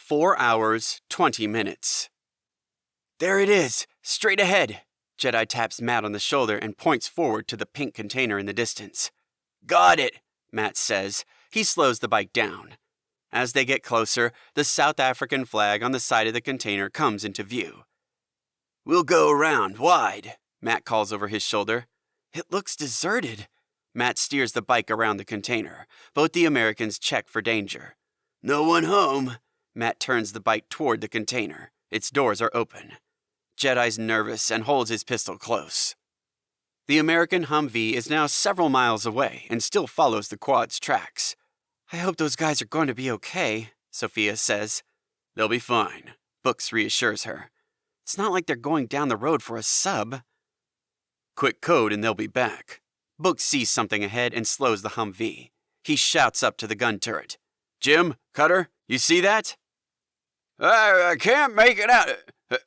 4 hours, 20 minutes. There it is, straight ahead. Jedi taps Matt on the shoulder and points forward to the pink container in the distance. Got it, Matt says. He slows the bike down. As they get closer, the South African flag on the side of the container comes into view. We'll go around, wide, Matt calls over his shoulder. It looks deserted. Matt steers the bike around the container. Both the Americans check for danger. No one home. Matt turns the bike toward the container. Its doors are open. Jedi's nervous and holds his pistol close. The American Humvee is now several miles away and still follows the quad's tracks. I hope those guys are going to be okay, Sophia says. They'll be fine, Books reassures her. It's not like they're going down the road for a sub. Quick code and they'll be back. Books sees something ahead and slows the Humvee. He shouts up to the gun turret. Jim, Cutter, you see that? I can't make it out.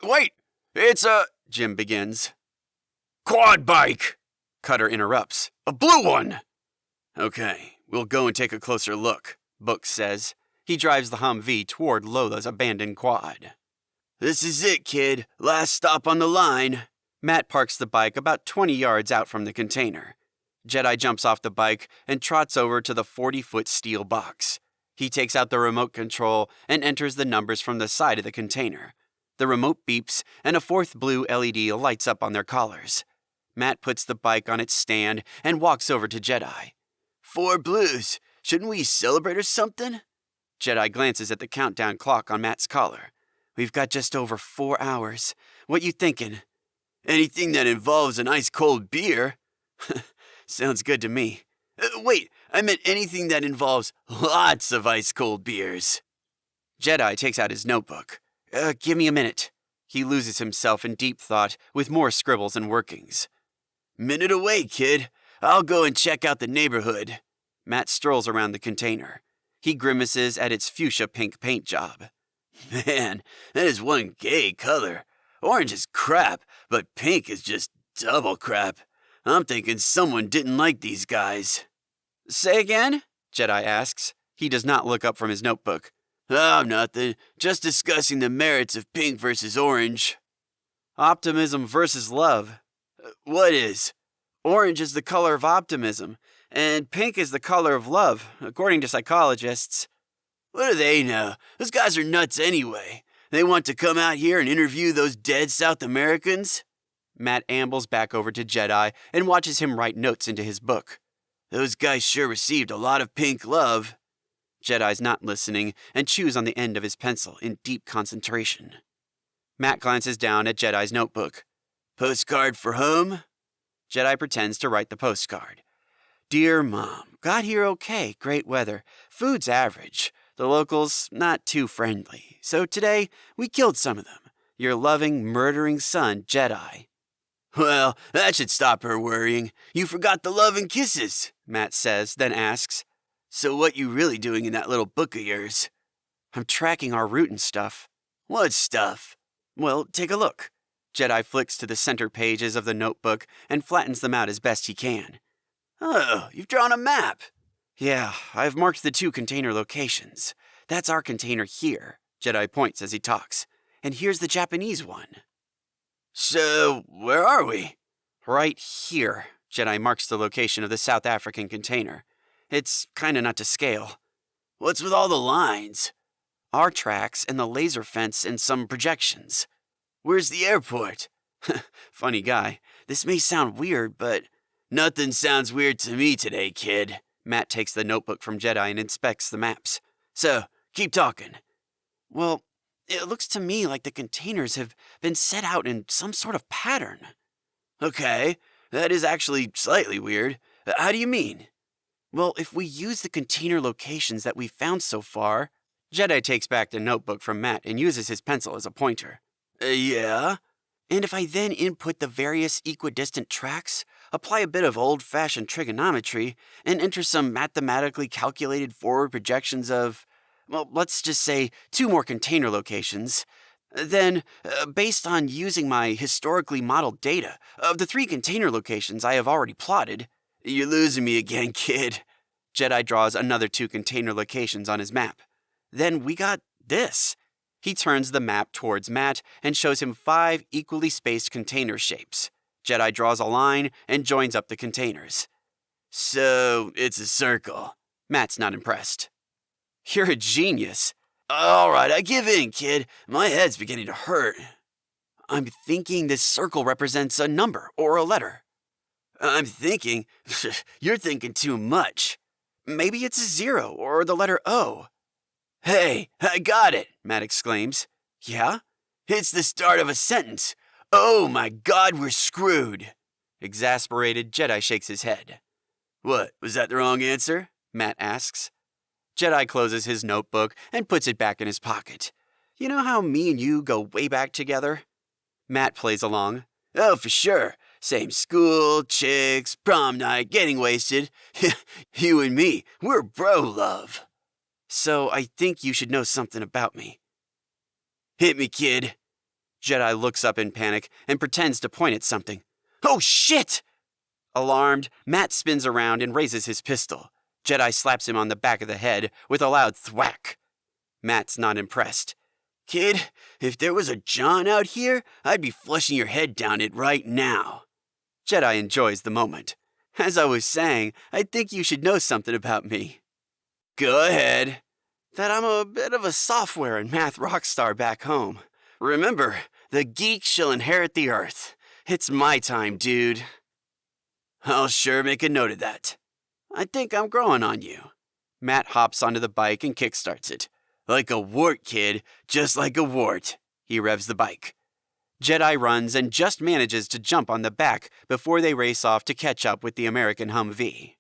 Wait, it's a... Jim begins. Quad bike, Cutter interrupts. A blue one. Okay, we'll go and take a closer look, Books says. He drives the Humvee toward Lola's abandoned quad. This is it, kid. Last stop on the line. Matt parks the bike about 20 yards out from the container. Jedi jumps off the bike and trots over to the 40-foot steel box. He takes out the remote control and enters the numbers from the side of the container. The remote beeps and a fourth blue LED lights up on their collars. Matt puts the bike on its stand and walks over to Jedi. 4 blues. Shouldn't we celebrate or something? Jedi glances at the countdown clock on Matt's collar. We've got just over 4 hours. What you thinking? Anything that involves an ice-cold beer. Sounds good to me. Wait, I meant anything that involves lots of ice-cold beers. Jedi takes out his notebook. Give me a minute. He loses himself in deep thought with more scribbles and workings. Minute away, kid. I'll go and check out the neighborhood. Matt strolls around the container. He grimaces at its fuchsia pink paint job. Man, that is one gay color. Orange is crap, but pink is just double crap. I'm thinking someone didn't like these guys. Say again? Jedi asks. He does not look up from his notebook. Oh, nothing. Just discussing the merits of pink versus orange. Optimism versus love. What is? Orange is the color of optimism, and pink is the color of love, according to psychologists. What do they know? Those guys are nuts anyway. They want to come out here and interview those dead South Americans? Matt ambles back over to Jedi and watches him write notes into his book. Those guys sure received a lot of pink love. Jedi's not listening and chews on the end of his pencil in deep concentration. Matt glances down at Jedi's notebook. Postcard for home? Jedi pretends to write the postcard. Dear Mom, got here okay, great weather. Food's average. The locals, not too friendly. So today, we killed some of them. Your loving, murdering son, Jedi. Well, that should stop her worrying. You forgot the love and kisses, Matt says, then asks, So what you really doing in that little book of yours? I'm tracking our route and stuff. What stuff? Well, take a look. Jedi flicks to the center pages of the notebook and flattens them out as best he can. Oh, you've drawn a map. Yeah, I've marked the 2 container locations. That's our container here, Jedi points as he talks. And here's the Japanese one. So, where are we? Right here, Jedi marks the location of the South African container. It's kinda not to scale. What's with all the lines? Our tracks and the laser fence and some projections. Where's the airport? Funny guy. This may sound weird, but... Nothing sounds weird to me today, kid. Matt takes the notebook from Jedi and inspects the maps. So, keep talking. Well, it looks to me like the containers have been set out in some sort of pattern. Okay, that is actually slightly weird. How do you mean? Well, if we use the container locations that we've found so far... Jedi takes back the notebook from Matt and uses his pencil as a pointer. Yeah? And if I then input the various equidistant tracks, apply a bit of old-fashioned trigonometry, and enter some mathematically calculated forward projections of, well, let's just say 2 more container locations, then, based on using my historically modeled data of the 3 container locations I have already plotted... You're losing me again, kid. Jedi draws another 2 container locations on his map. Then we got this. He turns the map towards Matt and shows him 5 equally spaced container shapes. Jedi draws a line and joins up the containers. So, it's a circle. Matt's not impressed. You're a genius. All right, I give in, kid. My head's beginning to hurt. I'm thinking this circle represents a number or a letter. I'm thinking... You're thinking too much. Maybe it's a 0 or the letter O. Hey, I got it, Matt exclaims. Yeah? It's the start of a sentence. Oh my God, we're screwed. Exasperated, Jedi shakes his head. What, was that the wrong answer? Matt asks. Jedi closes his notebook and puts it back in his pocket. You know how me and you go way back together? Matt plays along. Oh, for sure. Same school, chicks, prom night, getting wasted. You and me, we're bro love. So I think you should know something about me. Hit me, kid. Jedi looks up in panic and pretends to point at something. Oh, shit! Alarmed, Matt spins around and raises his pistol. Jedi slaps him on the back of the head with a loud thwack. Matt's not impressed. Kid, if there was a Jon out here, I'd be flushing your head down it right now. Jedi enjoys the moment. As I was saying, I think you should know something about me. Go ahead. That I'm a bit of a software and math rock star back home. Remember, the geek shall inherit the earth. It's my time, dude. I'll sure make a note of that. I think I'm growing on you. Matt hops onto the bike and kickstarts it. Like a wart, kid, just like a wart. He revs the bike. Jedi runs and just manages to jump on the back before they race off to catch up with the American Humvee.